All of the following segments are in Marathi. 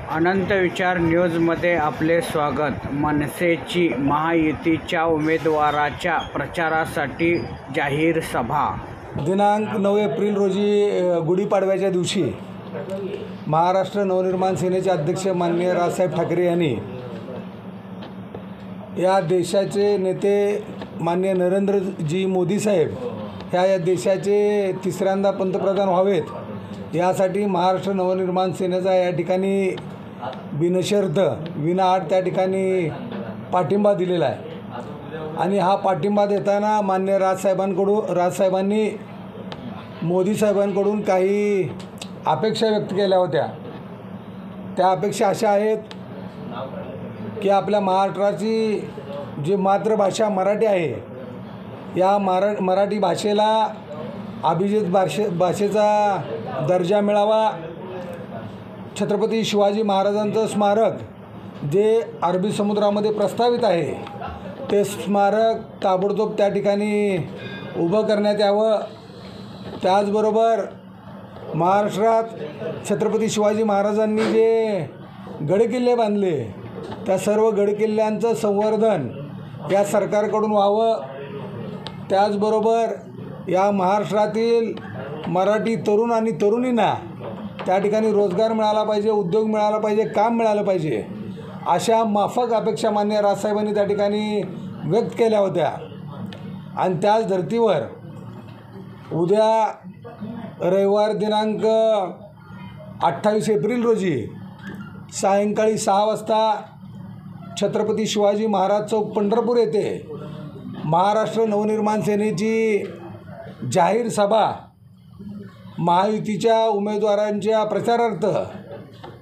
अनंत विचार न्यूजमध्ये आपले स्वागत। मनसेची महायुतीच्या उमेदवाराच्या प्रचारासाठी जाहीर सभा। दिनांक 9 एप्रिल रोजी गुढीपाडव्याच्या दिवशी महाराष्ट्र नवनिर्माण सेनेचे अध्यक्ष माननीय राजसाहेब ठाकरे यांनी या देशाचे नेते माननीय नरेंद्रजी मोदी साहेब ह्या देशाचे तिसऱ्यांदा पंतप्रधान व्हावेत यासाठी महाराष्ट्र नवनिर्माण सेनेचा या ठिकाणी बिनशर्त विनाअट त्या ठिकाणी पाठिंबा दिलेला आहे। आणि हा पाठिंबा देताना माननीय राजसाहेबांनी मोदी साहेबांकडून काही अपेक्षा व्यक्त केल्या होत्या। त्या अपेक्षा अशा आहेत की आपल्या महाराष्ट्राची जी मातृभाषा मराठी आहे या मराठी भाषेला अभिजात भाषेचा दर्जा मिळावा। छत्रपती शिवाजी महाराजांचं स्मारक जे अरबी समुद्रामध्ये प्रस्तावित आहे ते स्मारक ताबडतोब त्या ठिकाणी उभं करण्यात यावं। त्याचबरोबर महाराष्ट्रात छत्रपती शिवाजी महाराजांनी जे गडकिल्ले बांधले त्या सर्व गडकिल्ल्यांचं संवर्धन या सरकारकडून व्हावं। त्याचबरोबर या महाराष्ट्रातील मराठी तरुण आणि तरुणींना त्या ठिकाणी रोजगार मिळाला पाहिजे, उद्योग मिळाला पाहिजे, काम मिळालं पाहिजे अशा माफक अपेक्षा माननीय राजसाहेबांनी त्या ठिकाणी व्यक्त केल्या होत्या। आणि त्याच धर्तीवर उद्या रविवार दिनांक 28 एप्रिल रोजी सायंकाळी 6 वाजता छत्रपती शिवाजी महाराज चौक पंढरपूर येथे महाराष्ट्र नवनिर्माण सेनेची जाहीर सभा महायुतीच्या उमेदवारांच्या प्रचारार्थ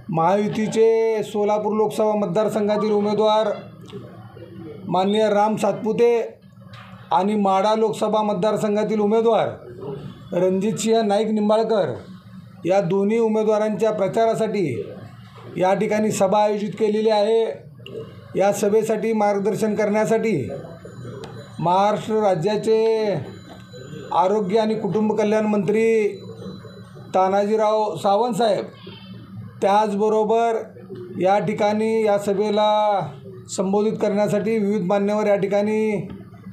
महायुतीचे सोलापूर लोकसभा मतदारसंघातील उमेदवार माननीय राम सातपुते आणि माढा लोकसभा मतदारसंघातील उमेदवार रणजितसिंह नाईक निंबाळकर या दोन्ही उमेदवारांच्या प्रचारासाठी या ठिकाणी सभा आयोजित केलेली आहे। या सभेसाठी मार्गदर्शन करण्यासाठी महाराष्ट्र राज्याचे आरोग्य आणि कुटुंब कल्याण मंत्री तानाजीराव सावंत साहेब त्याचबरोबर या ठिकाणी या सभेला संबोधित करण्यासाठी विविध मान्यवर या ठिकाणी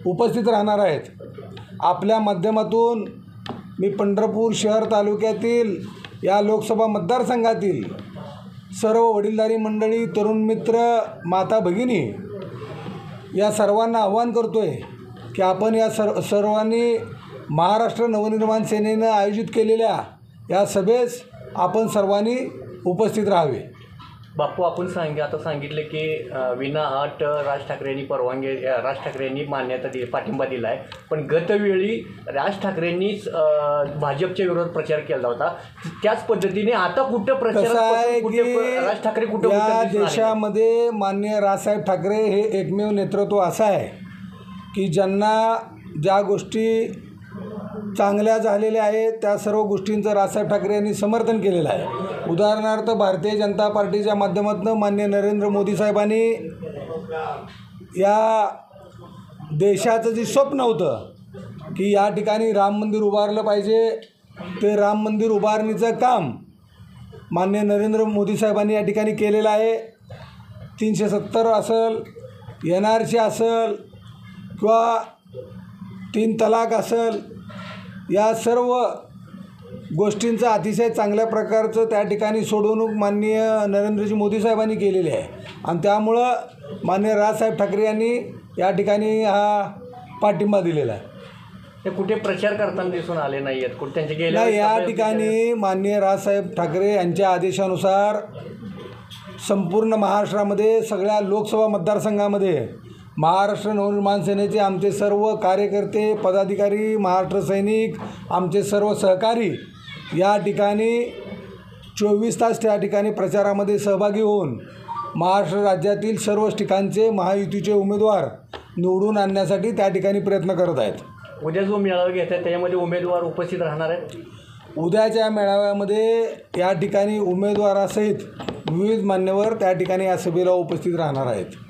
उपस्थित राहणार आहेत। आपल्या माध्यमातून मी पंढरपूर शहर तालुक्यातील या लोकसभा मतदारसंघातील सर्व वडीलधारी मंडळी, तरुण मित्र, माता भगिनी या सर्वांना आवाहन करतो आहे की आपण या सर्वांनी महाराष्ट्र नवनिर्माण सेनेनं आयोजित केलेल्या या सभेस आपण सर्वांनी उपस्थित राहावे। बापू, आपण आता सांगितले की विनाअट राज ठाकरेंनी मान्यता पाठिंबा दिला आहे, पण गतवेळी राज ठाकरेंनीच भाजपच्या विरोधात प्रचार केला होता। त्याच पद्धतीने आता कुठं प्रचार राज ठाकरे कुठं या देशामध्ये माननीय राजसाहेब ठाकरे हे एकमेव नेतृत्व असं आहे की ज्यांना ज्या गोष्टी चांगल्या झालेल्या आहेत त्या सर्व गोष्टींचं राजसाहेब ठाकरे यांनी समर्थन केलेलं आहे। उदाहरणार्थ भारतीय जनता पार्टीच्या माध्यमातून माननीय नरेंद्र मोदी साहेबांनी या देशाचं जे स्वप्न होतं की या ठिकाणी राम मंदिर उभारलं पाहिजे ते राम मंदिर उभारणीचं काम माननीय नरेंद्र मोदी साहेबांनी या ठिकाणी केलेलं आहे। 370 असेल, NRC असेल किंवा 3 तलाक असेल, या सर्व गोष्टींचं अतिशय चांगल्या प्रकारचं त्या ठिकाणी सोडवणूक माननीय नरेंद्रजी मोदी साहेबांनी केलेली आहे। आणि त्यामुळं माननीय राजसाहेब ठाकरे यांनी या ठिकाणी हा पाठिंबा दिलेला आहे। ते कुठे प्रचार करताना दिसून आले नाही आहेत, कुठे त्यांचे गेले नाही। या ठिकाणी माननीय राजसाहेब ठाकरे यांच्या आदेशानुसार संपूर्ण महाराष्ट्रामध्ये सगळ्या लोकसभा मतदारसंघामध्ये महाराष्ट्र नवनिर्माण सेनेचे आमचे सर्व कार्यकर्ते, पदाधिकारी, महाराष्ट्र सैनिक, आमचे सर्व सहकारी या ठिकाणी 24 तास त्या ठिकाणी प्रचारामध्ये सहभागी होऊन महाराष्ट्र राज्यातील सर्व ठिकाणचे महायुतीचे उमेदवार निवडून आणण्यासाठी त्या ठिकाणी प्रयत्न करत आहेत। उद्या जो मेळावा घेत आहे त्याच्यामध्ये उमेदवार उपस्थित राहणार आहेत। उद्याच्या मेळाव्यामध्ये या ठिकाणी उमेदवारासहित विविध मान्यवर त्या ठिकाणी या सभेला उपस्थित राहणार आहेत।